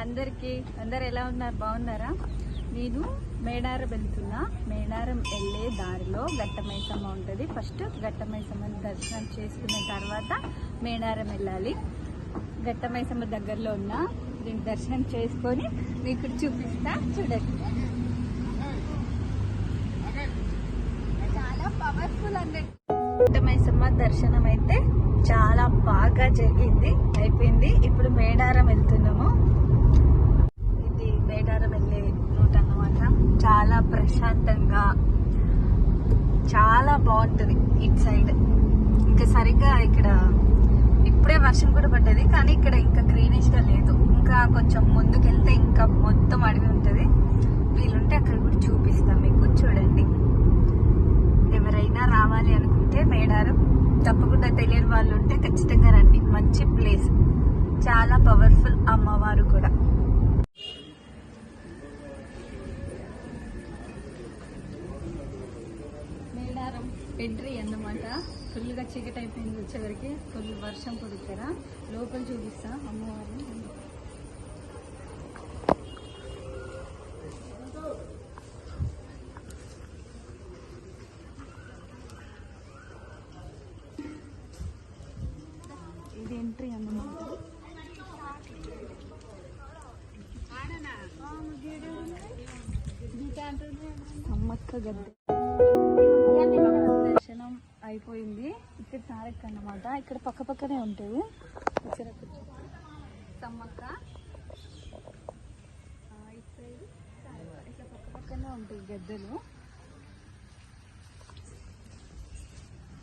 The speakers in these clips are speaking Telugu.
అందరు ఎలా ఉన్నారు? బాగున్నారా? నేను మేడారం వెళ్తున్నా. మేడారం వెళ్ళే దారిలో గట్టమైసమ్మ ఉంటుంది. ఫస్ట్ గట్టమైసమ్మని దర్శనం చేసుకున్న తర్వాత మేడారం వెళ్ళాలి. గట్టమైసమ్మ దగ్గరలో ఉన్న దీన్ని దర్శనం చేసుకొని మీకు చూపిస్తా, చూడండి. చాలా పవర్ఫుల్ అన్నట్టు. గట్టమైసమ్మ దర్శనం అయితే చాలా బాగా జరిగింది, అయిపోయింది. ఇప్పుడు మేడారం వెళ్తున్నాము. ఇది మేడారం వెళ్ళే రూట్ అన్నమాట. చాలా ప్రశాంతంగా, చాలా బాగుంటుంది ఇటు సైడ్. ఇంకా సరిగ్గా ఇక్కడ ఇప్పుడే వర్షం కూడా పడ్డది, కానీ ఇక్కడ ఇంకా గ్రీనిష్ గా లేదు. ఇంకా కొంచెం ముందుకెళ్తే ఇంకా మొత్తం అడవి ఉంటుంది. వీలుంటే అక్కడ కూడా చూపిస్తాం మీకు, చూడండి. ఎవరైనా రావాలి అనుకుంటే మేడారం తప్పకుండా తెలియని వాళ్ళు ఉంటే ఖచ్చితంగా రండి. మంచి ప్లేస్, చాలా పవర్ఫుల్ అమ్మవారు కూడా. మేడారం ఎంట్రీ అన్నమాట. ఫుల్గా చీకటి అయిపోయింది వచ్చేవరికి. ఫుల్ వర్షం పడుతారా. లోపల చూపిస్తా అమ్మవారిని. ఇది ఎంట్రీ అన్నమాట. అమ్మక్క గద్దె దర్శనం అయిపోయింది. ఇక్కడ సారెక్క అన్నమాట. ఇక్కడ పక్క పక్కనే ఉంటుంది. సమ్మక్క ఇట్లా పక్క పక్కనే ఉంటాయి గద్దెలు.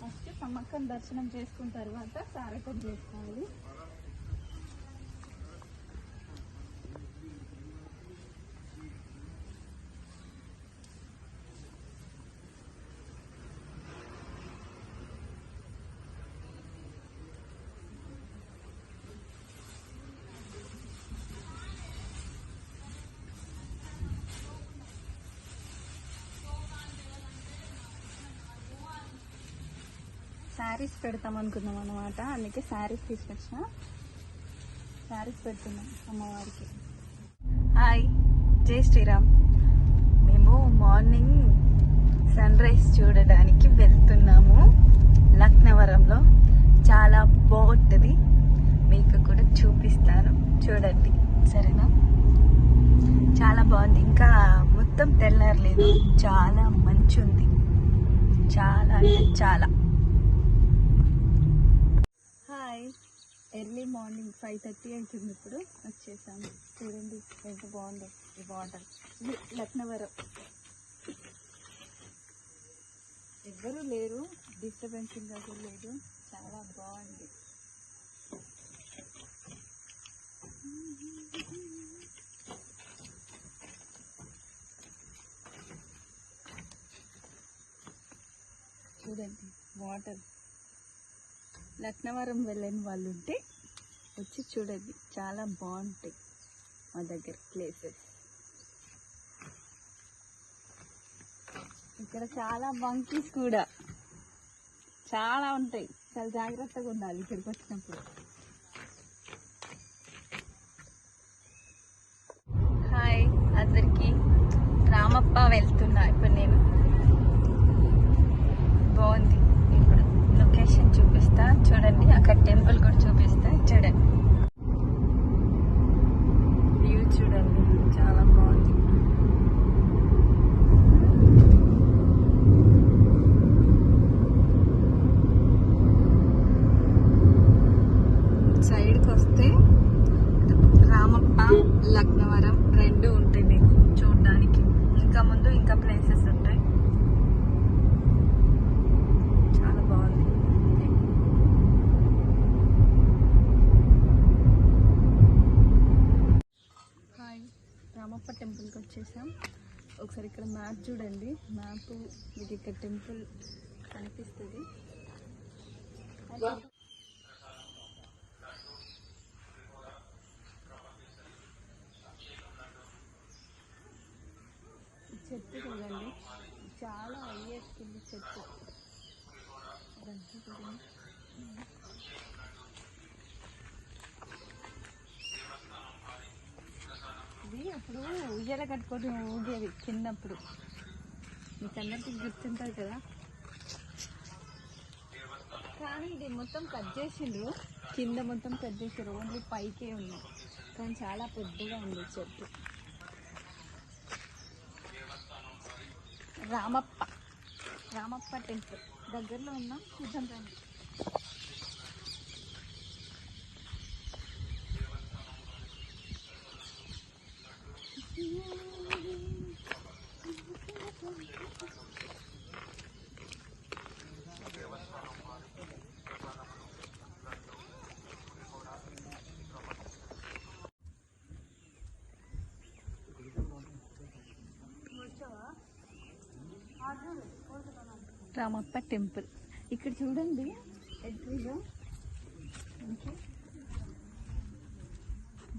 ఫస్ట్ సమ్మక్కని దర్శనం చేసుకున్న తర్వాత సారెక్కం చేసుకోవాలి. శారీస్ పెడతాం అనుకున్నాం అన్నమాట. అందుకే శారీస్ తీసుకొచ్చిన. శారీస్ పెడుతున్నాం అమ్మవారికి. హాయ్, జై శ్రీరామ్. మేము మార్నింగ్ సన్ రైజ్ చూడడానికి వెళ్తున్నాము లక్నవరంలో. చాలా బాగుంటుంది, మీకు కూడా చూపిస్తాను, చూడండి సరేనా. చాలా బాగుంది. ఇంకా మొత్తం తెల్లారలేదు, చాలా మంచి ఉంది. చాలా అంటే చాలా. ఎర్లీ మార్నింగ్ 5:30 అవుతుంది. ఇప్పుడు వచ్చేసాము. చూడండి ఎంత బాగుందో ఈ వాటర్. ఇది లక్నవరం. ఎవ్వరూ లేరు, డిస్టర్బెన్సింగ్ అసలు లేదు. చాలా బాగుంది. చూడండి వాటర్. లక్నవరం వెళ్ళని వాళ్ళు ఉంటే వచ్చి చూడండి, చాలా బాగుంటాయి మా దగ్గర ప్లేసెస్. ఇక్కడ చాలా మంకీస్ కూడా చాలా ఉంటాయి. చాలా జాగ్రత్తగా ఉండాలి ఇక్కడికి వచ్చినప్పుడు. హాయ్ అందరికి. రామప్ప వెళ్తున్నా ఇప్పుడు నేను. బాగుంది. ఇప్పుడు లొకేషన్ చూపిస్తా, చూడండి. అక్కడ టెంపుల్ కూడా చూపిస్తా, చూడండి. వ్యూ చూడండి, చాలా బాగుంది. సైడ్కి వస్తే రామప్ప, లక్నవరం రెండు ఉంటాయి మీకు చూడడానికి. ఇంకా ముందు ఇంకా ప్లేసెస్ ఉంటాయి. చాలా బాగుంది. హాయ్, రామప్ప టెంపుల్కి వచ్చేసాం. ఒకసారి ఇక్కడ మ్యాప్ చూడండి. మ్యాప్ మీకు ఇక్కడ టెంపుల్ కనిపిస్తుంది. చెట్టు చూడండి, చాలా అయ్యేస్తుంది చెట్టు. అప్పుడు ఉయ్యాల కట్టుకొని ఊగేది చిన్నప్పుడు, మీకు అందరికీ గుర్తుంటుంది కదా. కానీ ఇది మొత్తం కట్ చేసిండ్రు, కింద మొత్తం కట్ చేసారు, ఓన్లీ పైకే ఉంది. కానీ చాలా పెద్దగా ఉంది చెట్టు. రామప్ప టెంపుల్ దగ్గరలో ఉన్నాం, చూద్దాం రండి. రామప్ప టెంపుల్ ఇక్కడ చూడండి, ఎంట్రీలో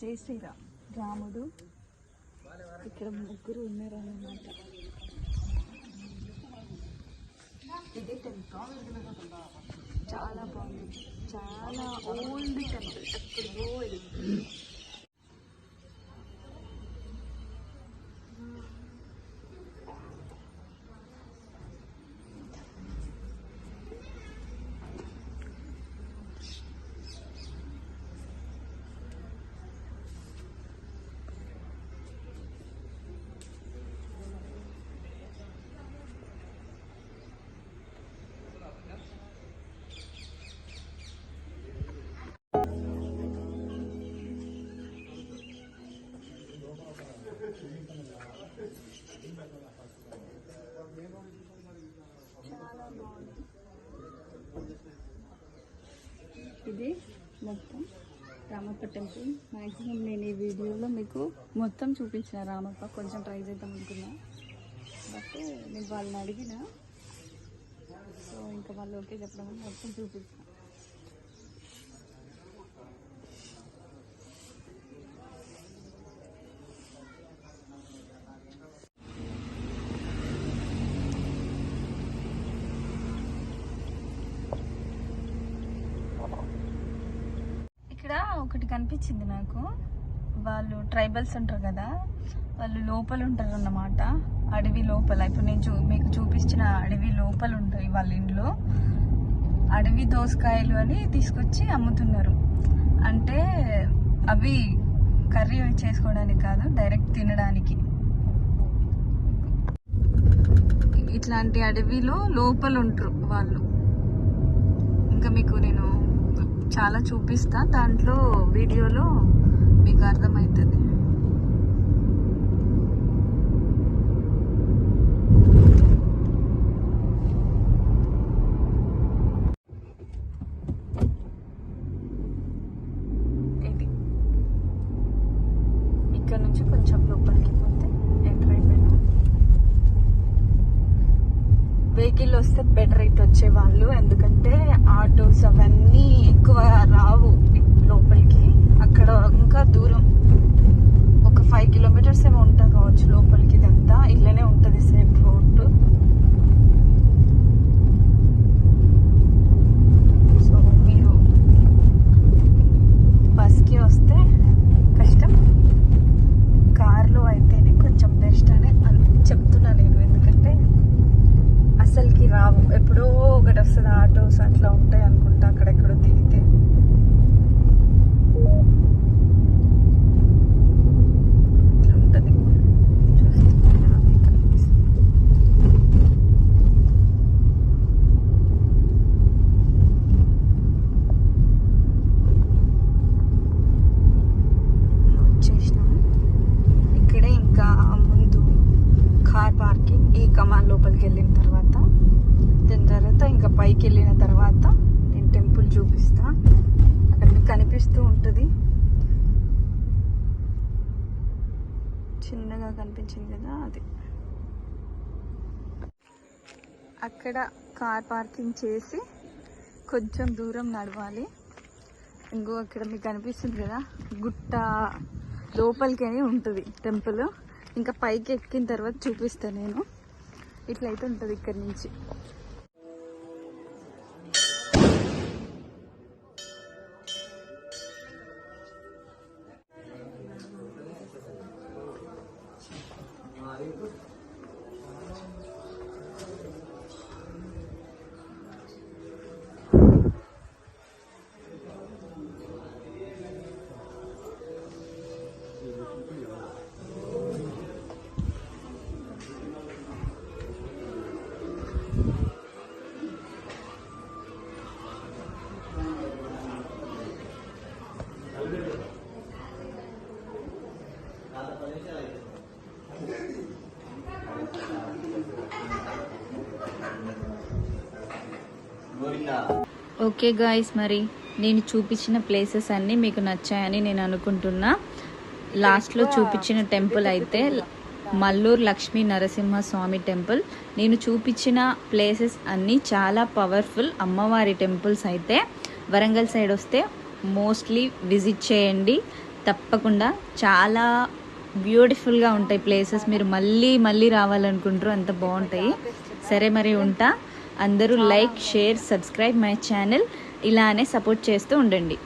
జై శ్రీరామ్, రాముడు, ఇక్కడ ముగ్గురు ఉన్నారు అన్నమాట. ఇదే టెంపుల్ చాలా బాగుంది, చాలా ఓల్డ్ టెంపుల్. ఎప్పుడో ఇది ఇది మొత్తం రామప్ప టెంపుల్. మ్యాక్సిమం నేను ఈ వీడియోలో మీకు మొత్తం చూపించిన రామప్ప, కొంచెం ట్రై చేద్దాం అనుకున్నా, బట్ నేను వాళ్ళని అడిగిన, సో ఇంకా వాళ్ళు ఓకే చెప్పడం మొత్తం చూపించిన. ఇక్కడ ఒకటి కనిపించింది నాకు, వాళ్ళు ట్రైబల్స్ ఉంటారు కదా, వాళ్ళు లోపల ఉంటారు అన్నమాట, అడవి లోపల. ఇప్పుడు నేను మీకు చూపించిన అడవి లోపల ఉంటాయి వాళ్ళ ఇంట్లో. అడవి దోసకాయలు అని తీసుకొచ్చి అమ్ముతున్నారు. అంటే అవి కర్రీ చేసుకోవడానికి కాదు, డైరెక్ట్ తినడానికి. ఇట్లాంటి అడవిలో లోపల ఉంటారు వాళ్ళు. ఇంకా మీకు నేను చాలా చూపిస్తా, దాంట్లో వీడియోలో మీకు అర్థమవుతుంది. ఇది ఇక్కడ నుంచి కొంచెం లోపలికి పోతే ఎంటర్ అయిపోయినా. వెహికల్ వస్తే బెటర్ రేట్ వచ్చేవాళ్ళు, ఎందుకంటే ఆటోస్ అవన్నీ ఎక్కువ రావు లోపలికి. అక్కడ ఇంకా దూరం, ఒక 5 కిలోమీటర్స్ ఏమో ఉంటా కావచ్చు లోపలికి. ఇదంతా ఇళ్ళనే ఉంటుంది, సేఫ్ రోడ్. సో మీరు బస్కి వస్తే కష్టం, కార్లో అయితేనే కొంచెం బెస్ట్ అని చెప్తున్నా నేను. ఎందుకంటే అసలుకి రావు, ఎప్పుడో ఒకటి వస్తుంది, ఆటోస్ అట్లా ఉంటాయి అనుకుంటా అక్కడెక్కడో దిగితే. ఇట్లా ఉంటుంది, వచ్చేసినాము. ఇక్కడే ఇంకా ముందు కార్ పార్కింగ్. ఈ కమాన్ లోపలికి వెళ్ళిన తర్వాత, దాని తర్వాత ఇంకా పైకి వెళ్ళిన తర్వాత నేను టెంపుల్ చూపిస్తా. అక్కడ మీకు కనిపిస్తూ ఉంటుంది, చిన్నగా కనిపించింది కదా అది. అక్కడ కార్ పార్కింగ్ చేసి కొంచెం దూరం నడవాలి. ఇంకో అక్కడ మీకు కనిపిస్తుంది కదా, గుట్ట లోపలికి అని ఉంటుంది టెంపుల్. ఇంకా పైకి ఎక్కిన తర్వాత చూపిస్తాను నేను. ఇట్లయితే ఉంటుంది ఇక్కడ నుంచి. ఓకే గాయ్స్, మరి నేను చూపించిన ప్లేసెస్ అన్నీ మీకు నచ్చాయని నేను అనుకుంటున్నా. లాస్ట్లో చూపించిన టెంపుల్ అయితే మల్లూరు లక్ష్మీ నరసింహస్వామి టెంపుల్. నేను చూపించిన ప్లేసెస్ అన్నీ చాలా పవర్ఫుల్ అమ్మవారి టెంపుల్స్. అయితే వరంగల్ సైడ్ వస్తే మోస్ట్లీ విజిట్ చేయండి తప్పకుండా. చాలా బ్యూటిఫుల్గా ఉంటాయి ప్లేసెస్. మీరు మళ్ళీ మళ్ళీ రావాలనుకుంటారు, అంత బాగుంటాయి. సరే మరి ఉంటా. అందరూ like, share, subscribe my channel. ఇలానే సపోర్ట్ చేస్తూ ఉండండి.